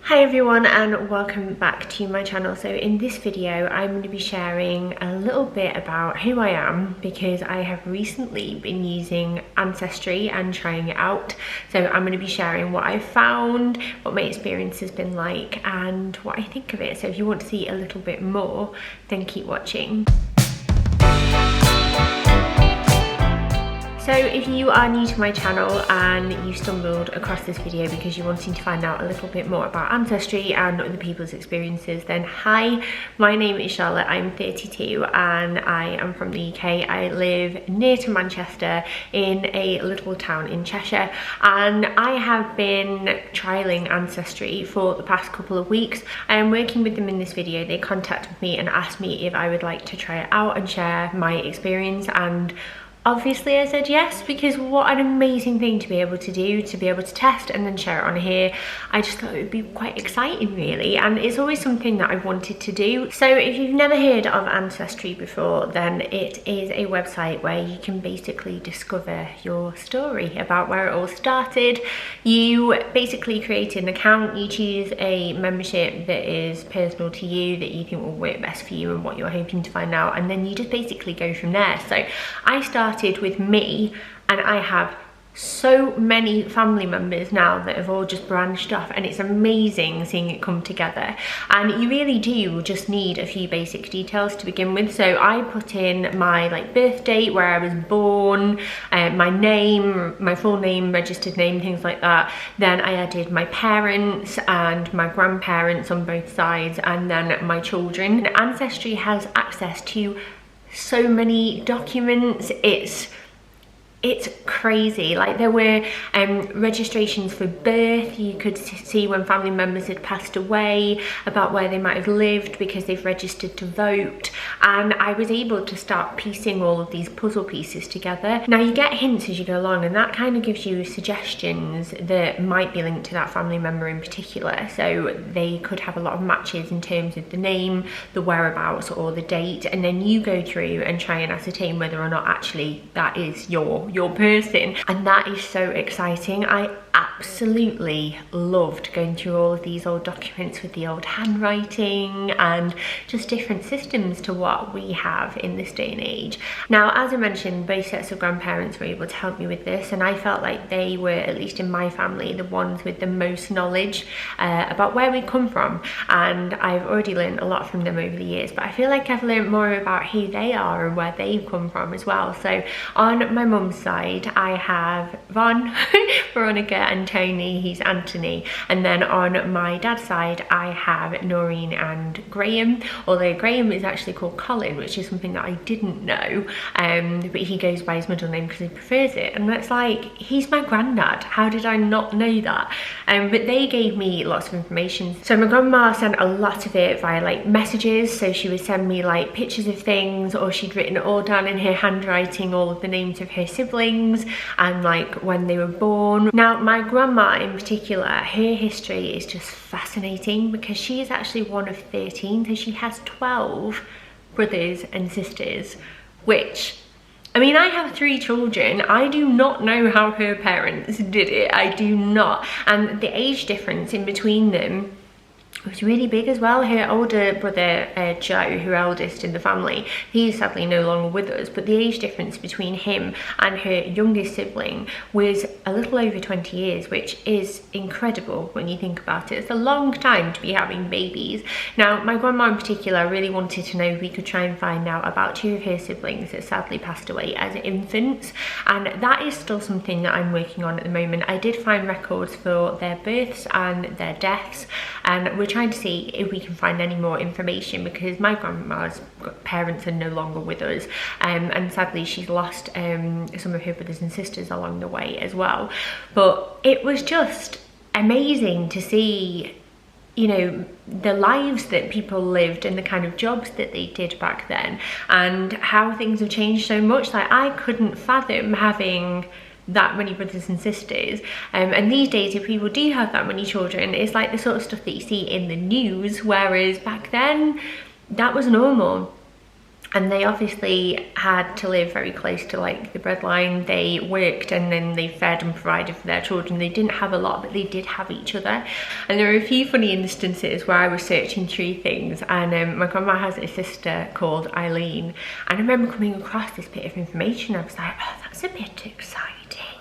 Hi everyone and welcome back to my channel. So in this video I'm going to be sharing a little bit about who I am because I have recently been using Ancestry and trying it out. So I'm going to be sharing what I've found, what my experience has been like and what I think of it. So if you want to see a little bit more, then keep watching. So if you are new to my channel and you stumbled across this video because you're wanting to find out a little bit more about Ancestry and other people's experiences, then hi, my name is Charlotte, I'm 32 and I am from the UK. I live near to Manchester in a little town in Cheshire, and I have been trialling Ancestry for the past couple of weeks. I am working with them in this video. They contacted me and asked me if I would like to try it out and share my experience, and obviously I said yes, because what an amazing thing to be able to do, to be able to test and then share it on here. I just thought it would be quite exciting really, and it's always something that I've wanted to do. So if you've never heard of Ancestry before, then it is a website where you can basically discover your story about where it all started. You basically create an account, you choose a membership that is personal to you, that you think will work best for you and what you're hoping to find out, and then you just basically go from there. So I started with me, and I have so many family members now that have all just branched off, and it's amazing seeing it come together. And you really do just need a few basic details to begin with. So I put in my birth date, where I was born, my name, my full name, registered name, things like that. Then I added my parents and my grandparents on both sides, and then my children. And Ancestry has access to so many documents. It's crazy. Like, there were registrations for birth. You could see when family members had passed away, about where they might have lived because they've registered to vote, and I was able to start piecing all of these puzzle pieces together. Now you get hints as you go along, and that kind of gives you suggestions that might be linked to that family member in particular. So they could have a lot of matches in terms of the name, the whereabouts, or the date, and then you go through and try and ascertain whether or not actually that is your person. And that is so exciting. I absolutely loved going through all of these old documents with the old handwriting and just different systems to what we have in this day and age. Now, as I mentioned, both sets of grandparents were able to help me with this, and I felt like they were, at least in my family, the ones with the most knowledge about where we come from. And I've already learned a lot from them over the years, but I feel like I've learned more about who they are and where they've come from as well. So on my mum's side, I have Von, Veronica, and Tony. He's Anthony. And then on my dad's side, I have Noreen and Graham, although Graham is actually called Colin, which is something that I didn't know, but he goes by his middle name because he prefers it, and that's like, he's my granddad. How did I not know that? But they gave me lots of information. So my grandma sent a lot of it via messages, so she would send me pictures of things, or she'd written it all down in her handwriting, all of the names of her siblings and when they were born. Now my grandma in particular, her history is just fascinating because she is actually one of 13, so she has 12 brothers and sisters, which, I mean, I have 3 children. I do not know how her parents did it. I do not. And the age difference in between them was really big as well. Her older brother, Joe, who eldest in the family, he is sadly no longer with us, but the age difference between him and her youngest sibling was a little over 20 years, which is incredible when you think about it. It's a long time to be having babies. Now, my grandma in particular really wanted to know if we could try and find out about 2 of her siblings that sadly passed away as infants, and that is still something that I'm working on at the moment. I did find records for their births and their deaths, and we're trying to see if we can find any more information because my parents are no longer with us, and sadly she's lost some of her brothers and sisters along the way as well. But it was just amazing to see, you know, the lives that people lived and the kind of jobs that they did back then, and how things have changed so much. I couldn't fathom having that many brothers and sisters, and these days if people do have that many children, it's the sort of stuff that you see in the news, whereas back then that was normal. And they obviously had to live very close to like the breadline. They worked and then they fed and provided for their children. They didn't have a lot, but they did have each other. And there were a few funny instances where I was searching through things, and my grandma has a sister called Eileen. And I remember coming across this bit of information. I was like, oh, that's a bit exciting.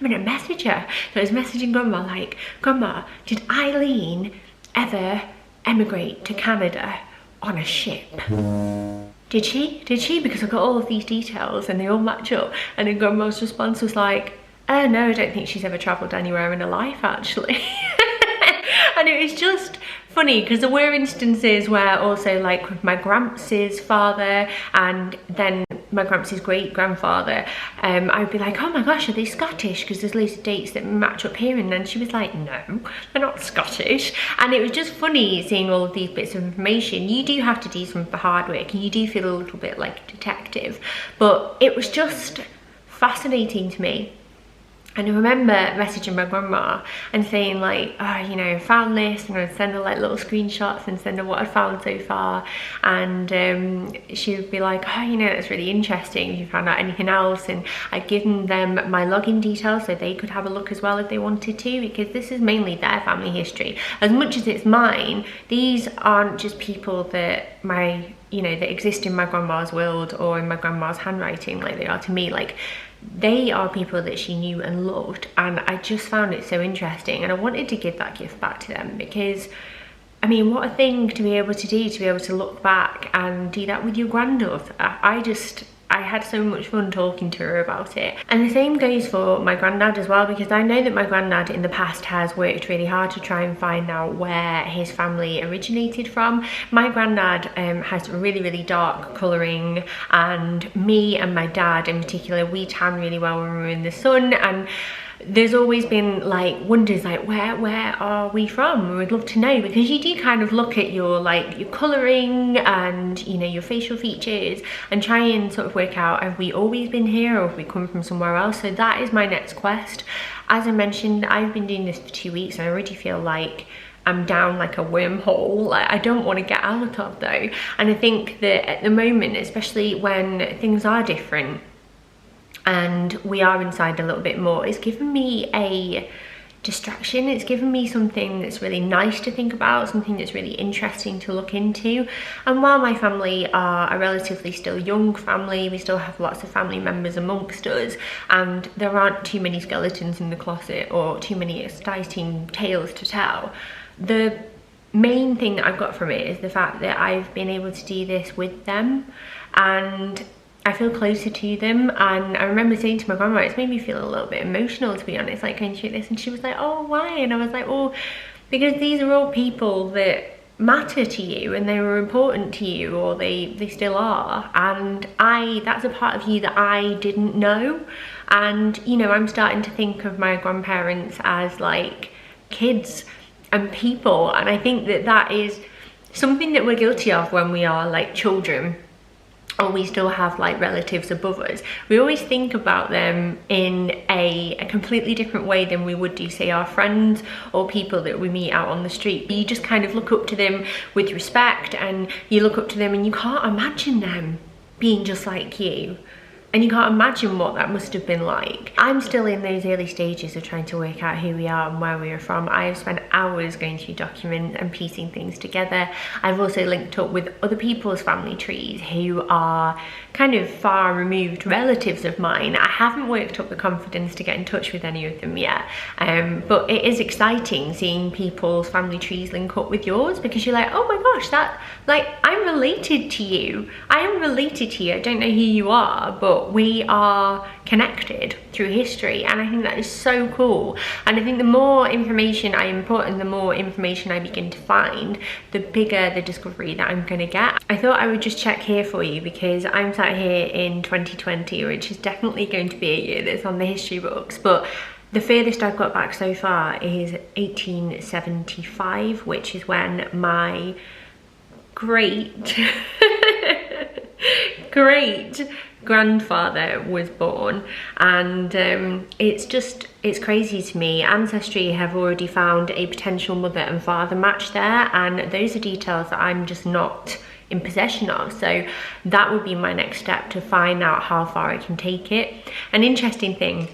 I'm gonna message her. So I was messaging grandma like, grandma, did Eileen ever emigrate to Canada on a ship? Did she? Did she? Because I got all of these details and they all match up. And then grandma's response was like, oh no, I don't think she's ever travelled anywhere in her life actually. And it was just funny because there were instances where also like with my Gramps' father and then my Gramps' great grandfather, I would be like, oh my gosh, are they Scottish? Because there's loads of dates that match up here. And then she was like, no, they're not Scottish. And it was just funny seeing all of these bits of information. You do have to do some of the hard work and you do feel a little bit like a detective, but it was just fascinating to me. And I remember messaging my grandma and saying like, oh, you know, found this, and I'd send her like little screenshots and send her what I found so far. And she would be like, oh, you know, that's really interesting if you found out anything else. And I'd given them my login details so they could have a look as well if they wanted to, because this is mainly their family history. As much as it's mine, these aren't just people that that exist in my grandma's world or in my grandma's handwriting like they are to me. Like, they are people that she knew and loved, and I just found it so interesting, and I wanted to give that gift back to them because, I mean, what a thing to be able to do, to be able to look back and do that with your granddaughter. I had so much fun talking to her about it. And the same goes for my granddad as well, because I know that my granddad in the past has worked really hard to try and find out where his family originated from. My granddad has really, really dark colouring, and me and my dad in particular, we tan really well when we're in the sun. And there's always been like wonders like where are we from? We'd love to know, because you do kind of look at your colouring and, you know, your facial features and try and sort of work out, have we always been here or have we come from somewhere else? So that is my next quest. As I mentioned, I've been doing this for 2 weeks and I already feel like I'm down like a wormhole. Like, I don't want to get out of though. And I think that at the moment, especially when things are different and we are inside a little bit more, it's given me a distraction. It's given me something that's really nice to think about, something that's really interesting to look into. And while my family are a relatively still young family, we still have lots of family members amongst us, and there aren't too many skeletons in the closet or too many exciting tales to tell, the main thing that I've got from it is the fact that I've been able to do this with them, and I feel closer to them. And I remember saying to my grandma, it's made me feel a little bit emotional, to be honest, like going through this. And she was like, oh, why? And I was like, oh, because these are all people that matter to you and they were important to you, or they still are. And that's a part of you that I didn't know. And, you know, I'm starting to think of my grandparents as like kids and people. And I think that that is something that we're guilty of when we are like children, or we still have like relatives above us. We always think about them in a completely different way than we would do, say, our friends or people that we meet out on the street. You just kind of look up to them with respect, and you look up to them and you can't imagine them being just like you. And you can't imagine what that must have been like. I'm still in those early stages of trying to work out who we are and where we are from. I have spent hours going through documents and piecing things together. I've also linked up with other people's family trees who are kind of far removed relatives of mine. I haven't worked up the confidence to get in touch with any of them yet. But it is exciting seeing people's family trees link up with yours, because you're like, oh my gosh, I'm related to you. I am related to you. I don't know who you are, but we are connected through history, and I think that is so cool. And I think the more information I input and the more information I begin to find, the bigger the discovery that I'm gonna get. I thought I would just check here for you, because I'm sat here in 2020, which is definitely going to be a year that's on the history books, but the furthest I've got back so far is 1875, which is when my great grandfather was born. And it's crazy to me. Ancestry have already found a potential mother and father match there, and those are details that I'm just not in possession of. So that would be my next step, to find out how far I can take it. An interesting thing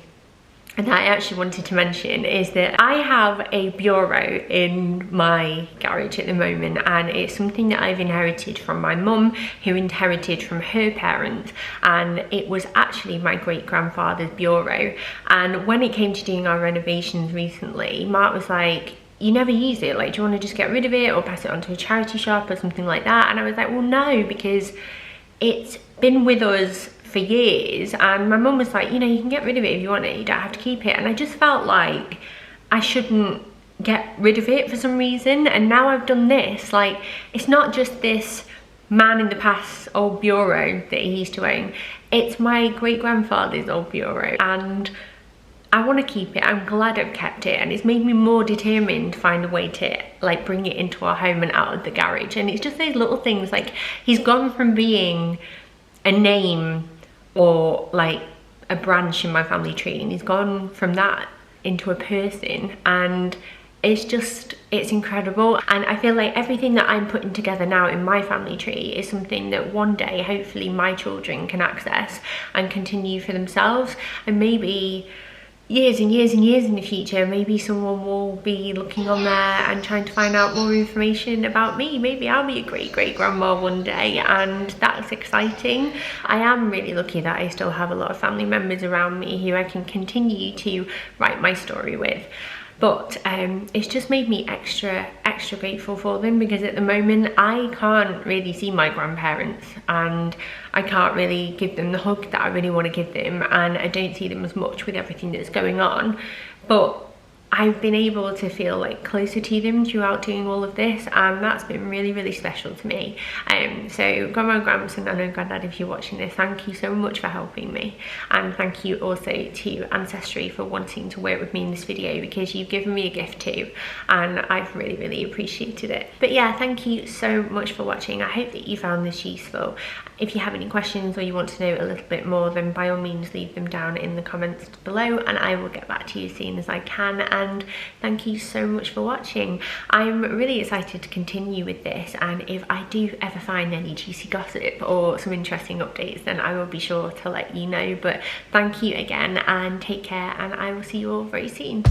that I actually wanted to mention is that I have a bureau in my garage at the moment, and it's something that I've inherited from my mum, who inherited from her parents, and it was actually my great-grandfather's bureau. And when it came to doing our renovations recently, Mark was like, you never use it, like, do you want to just get rid of it or pass it on to a charity shop or something like that? And I was like, well, no, because it's been with us for years, and my mum was like, you know, you can get rid of it if you want it, you don't have to keep it. And I just felt like I shouldn't get rid of it for some reason. And now I've done this, like, it's not just this man in the past old bureau that he used to own, it's my great-grandfather's old bureau, and I want to keep it. I'm glad I've kept it, and it's made me more determined to find a way to, like, bring it into our home and out of the garage. And it's just those little things, like, he's gone from being a name or like a branch in my family tree, and he's gone from that into a person, and it's incredible. And I feel like everything that I'm putting together now in my family tree is something that one day hopefully my children can access and continue for themselves. And maybe years and years and years in the future, maybe someone will be looking on there and trying to find out more information about me. Maybe I'll be a great-great-grandma one day, and that's exciting. I am really lucky that I still have a lot of family members around me who I can continue to write my story with. But it's just made me extra grateful for them, because at the moment I can't really see my grandparents, and I can't really give them the hug that I really want to give them, and I don't see them as much with everything that's going on. But I've been able to feel like closer to them throughout doing all of this, and that's been really, really special to me. So Grandma and Gramps and Nana and Granddad, if you're watching this, thank you so much for helping me, and thank you also to Ancestry for wanting to work with me in this video, because you've given me a gift too, and I've really, really appreciated it. But yeah, thank you so much for watching. I hope that you found this useful. If you have any questions or you want to know a little bit more, then by all means leave them down in the comments below, and I will get back to you as soon as I can. And thank you so much for watching. I'm really excited to continue with this, and if I do ever find any juicy gossip or some interesting updates, then I will be sure to let you know. But thank you again, and take care, and I will see you all very soon.